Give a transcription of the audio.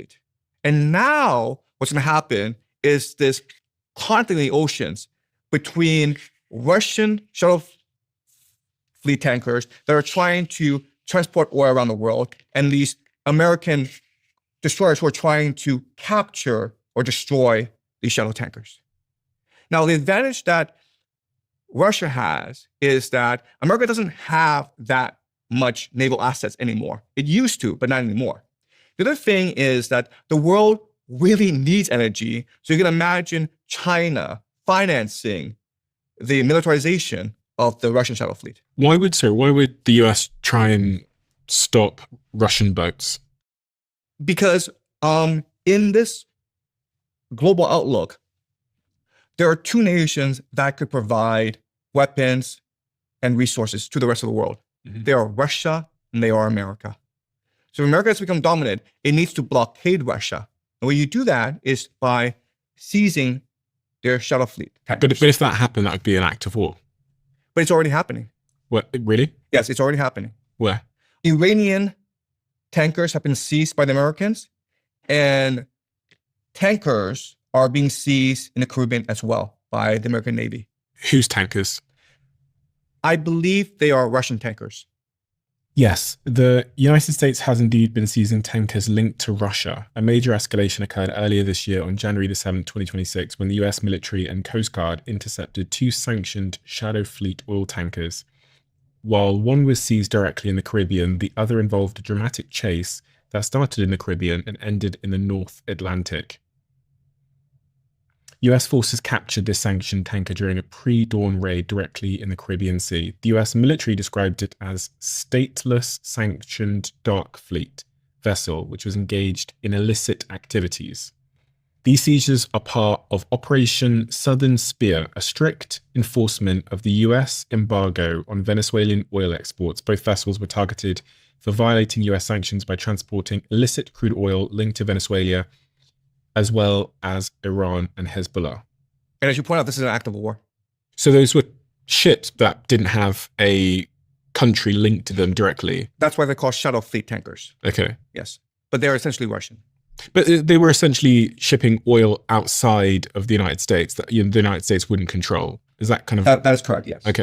fleet. And now what's going to happen is this conflict in the oceans between Russian shuttle fleet tankers that are trying to transport oil around the world and these American destroyers who are trying to capture or destroy these shuttle tankers. Now, the advantage that Russia has is that America doesn't have that much naval assets anymore. It used to, but not anymore. The other thing is that the world really needs energy. So you can imagine China financing the militarization of the Russian shuttle fleet. Why would the US try and stop Russian boats? Because in this global outlook, there are two nations that could provide weapons and resources to the rest of the world. Mm-hmm. They are Russia and they are America. So if America has to become dominant, it needs to blockade Russia. And when you do that is by seizing their shuttle fleet. But if that happened, that would be an act of war. But it's already happening. What, really? Yes, it's already happening. Where? Iranian tankers have been seized by the Americans, and tankers are being seized in the Caribbean as well by the American Navy. Whose tankers? I believe they are Russian tankers. Yes, the United States has indeed been seizing tankers linked to Russia. A major escalation occurred earlier this year on January the 7th, 2026, when the US military and Coast Guard intercepted 2 sanctioned Shadow Fleet oil tankers. While one was seized directly in the Caribbean, the other involved a dramatic chase that started in the Caribbean and ended in the North Atlantic. US forces captured this sanctioned tanker during a pre-dawn raid directly in the Caribbean Sea. The US military described it as stateless sanctioned dark fleet vessel, which was engaged in illicit activities. These seizures are part of Operation Southern Spear, a strict enforcement of the US embargo on Venezuelan oil exports. Both vessels were targeted for violating US sanctions by transporting illicit crude oil linked to Venezuela, as well as Iran and Hezbollah. And as you point out, this is an act of war. So those were ships that didn't have a country linked to them directly. That's why they're called shuttle fleet tankers. Okay. Yes. But they're essentially Russian. But they were essentially shipping oil outside of the United States that the United States wouldn't control. Is that kind of... That is correct, yes. Okay.